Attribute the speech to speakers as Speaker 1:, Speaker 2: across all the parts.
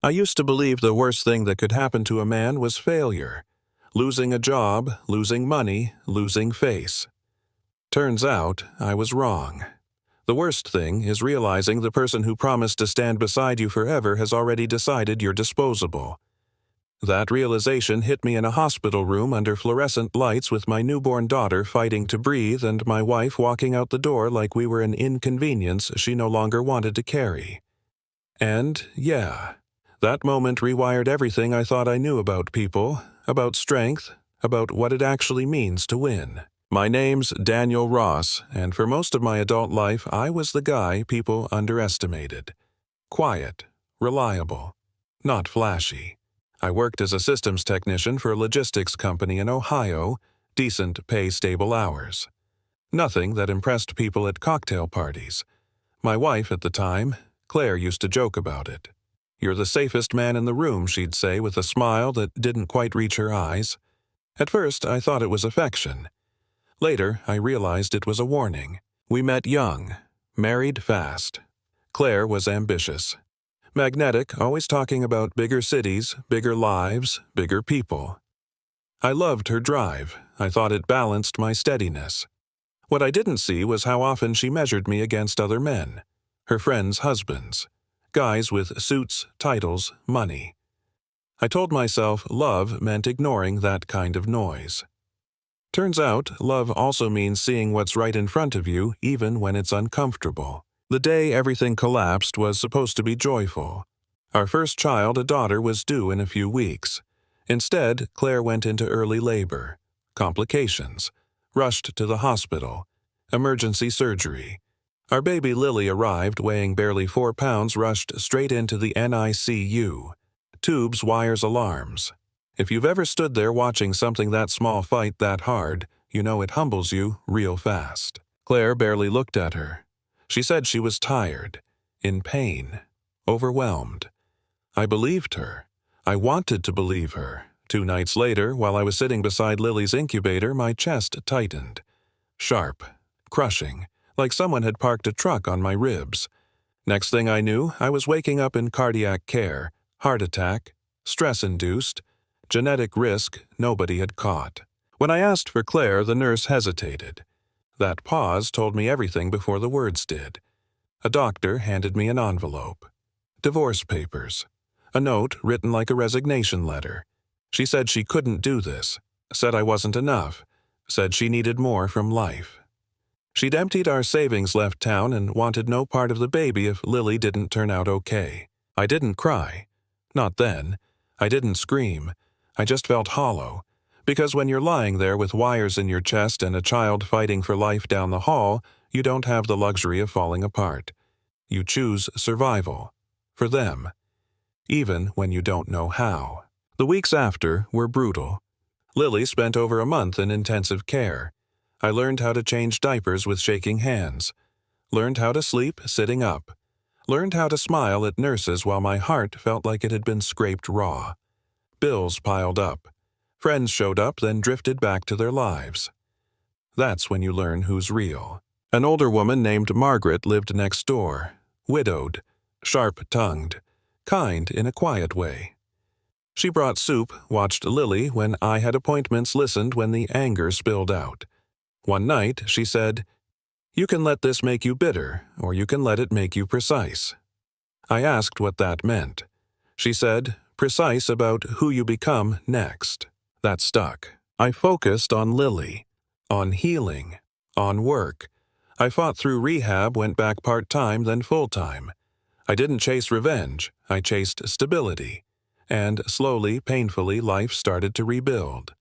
Speaker 1: I used to believe the worst thing that could happen to a man was failure. Losing a job, losing money, losing face. Turns out, I was wrong. The worst thing is realizing the person who promised to stand beside you forever has already decided you're disposable. That realization hit me in a hospital room under fluorescent lights with my newborn daughter fighting to breathe and my wife walking out the door like we were an inconvenience she no longer wanted to carry. And, yeah, that moment rewired everything I thought I knew about people, about strength, about what it actually means to win. My name's Daniel Ross, and for most of my adult life, I was the guy people underestimated. Quiet, reliable, not flashy. I worked as a systems technician for a logistics company in Ohio, decent pay, stable hours. Nothing that impressed people at cocktail parties. My wife at the time, Claire, used to joke about it. "You're the safest man in the room," she'd say with a smile that didn't quite reach her eyes. At first, I thought it was affection. Later, I realized it was a warning. We met young, married fast. Claire was ambitious. Magnetic, always talking about bigger cities, bigger lives, bigger people. I loved her drive. I thought it balanced my steadiness. What I didn't see was how often she measured me against other men, her friends' husbands, guys with suits, titles, money. I told myself love meant ignoring that kind of noise. Turns out, love also means seeing what's right in front of you, even when it's uncomfortable. The day everything collapsed was supposed to be joyful. Our first child, a daughter, was due in a few weeks. Instead, Claire went into early labor. Complications. Rushed to the hospital. Emergency surgery. Our baby Lily arrived, weighing barely 4 pounds, rushed straight into the NICU. Tubes, wires, alarms. If you've ever stood there watching something that small fight that hard, you know it humbles you real fast. Claire barely looked at her. She said she was tired, in pain, overwhelmed. I believed her. I wanted to believe her. 2 nights later, while I was sitting beside Lily's incubator, my chest tightened. Sharp, crushing, like someone had parked a truck on my ribs. Next thing I knew, I was waking up in cardiac care, heart attack, stress-induced, genetic risk nobody had caught. When I asked for Claire, the nurse hesitated. That pause told me everything before the words did. A doctor handed me an envelope. Divorce papers. A note written like a resignation letter. She said she couldn't do this, said I wasn't enough, said she needed more from life. She'd emptied our savings, left town, and wanted no part of the baby if Lily didn't turn out okay. I didn't cry. Not then. I didn't scream. I just felt hollow. Because when you're lying there with wires in your chest and a child fighting for life down the hall, you don't have the luxury of falling apart. You choose survival. For them. Even when you don't know how. The weeks after were brutal. Lily spent over a month in intensive care. I learned how to change diapers with shaking hands. Learned how to sleep sitting up. Learned how to smile at nurses while my heart felt like it had been scraped raw. Bills piled up. Friends showed up, then drifted back to their lives. That's when you learn who's real. An older woman named Margaret lived next door. Widowed. Sharp-tongued. Kind in a quiet way. She brought soup, watched Lily when I had appointments, listened when the anger spilled out. One night, she said, "You can let this make you bitter, or you can let it make you precise." I asked what that meant. She said, "Precise about who you become next." That stuck. I focused on Lily, on healing, on work. I fought through rehab, went back part-time, then full-time. I didn't chase revenge, I chased stability. And slowly, painfully, life started to rebuild.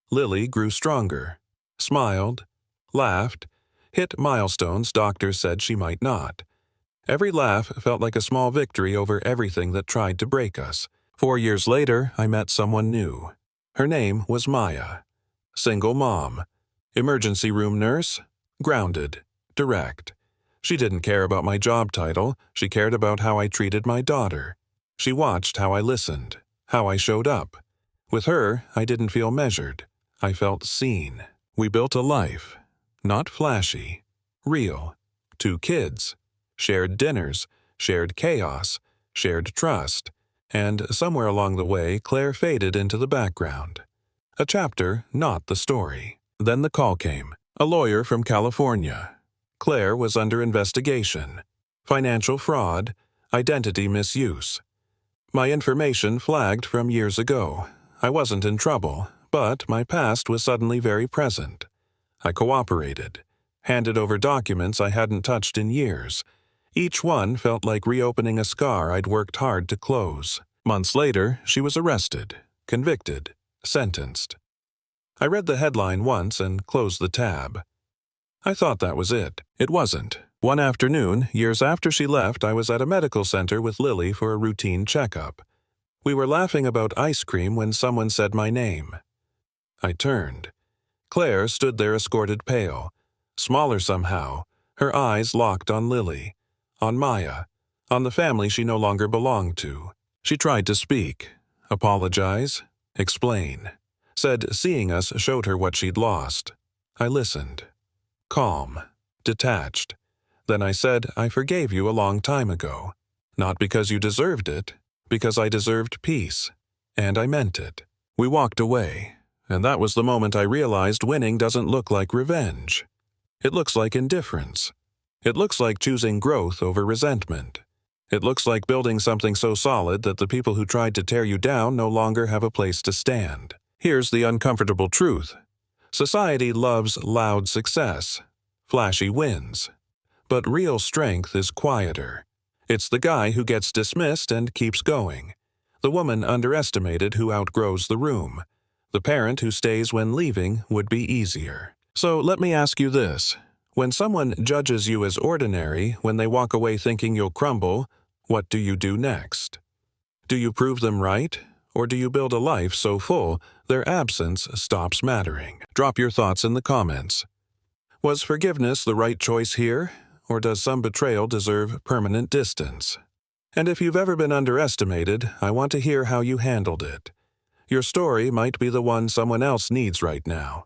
Speaker 1: Lily grew stronger, smiled, laughed, hit milestones doctors said she might not. Every laugh felt like a small victory over everything that tried to break us. 4 years later, I met someone new. Her name was Maya. Single mom. Emergency room nurse. Grounded. Direct. She didn't care about my job title. She cared about how I treated my daughter. She watched how I listened, how I showed up. With her, I didn't feel measured. I felt seen. We built a life. Not flashy. Real. 2 kids. Shared dinners. Shared chaos. Shared trust. And somewhere along the way, Claire faded into the background. A chapter, not the story. Then the call came. A lawyer from California. Claire was under investigation. Financial fraud, identity misuse. My information flagged from years ago. I wasn't in trouble, but my past was suddenly very present. I cooperated, handed over documents I hadn't touched in years. Each one felt like reopening a scar I'd worked hard to close. Months later, she was arrested, convicted, sentenced. I read the headline once and closed the tab. I thought that was it. It wasn't. One afternoon, years after she left, I was at a medical center with Lily for a routine checkup. We were laughing about ice cream when someone said my name. I turned. Claire stood there escorted pale, smaller somehow, her eyes locked on Lily, on Maya, on the family she no longer belonged to. She tried to speak, apologize, explain. Said seeing us showed her what she'd lost. I listened. Calm, detached. Then I said, I forgave you a long time ago. Not because you deserved it, because I deserved peace. And I meant it. We walked away, and that was the moment I realized winning doesn't look like revenge. It looks like indifference. It looks like choosing growth over resentment. It looks like building something so solid that the people who tried to tear you down no longer have a place to stand. Here's the uncomfortable truth. Society loves loud success, flashy wins. But real strength is quieter. It's the guy who gets dismissed and keeps going. The woman underestimated who outgrows the room. The parent who stays when leaving would be easier. So let me ask you this. When someone judges you as ordinary, when they walk away thinking you'll crumble, what do you do next? Do you prove them right? Or do you build a life so full their absence stops mattering? Drop your thoughts in the comments. Was forgiveness the right choice here? Or does some betrayal deserve permanent distance? And if you've ever been underestimated, I want to hear how you handled it. Your story might be the one someone else needs right now.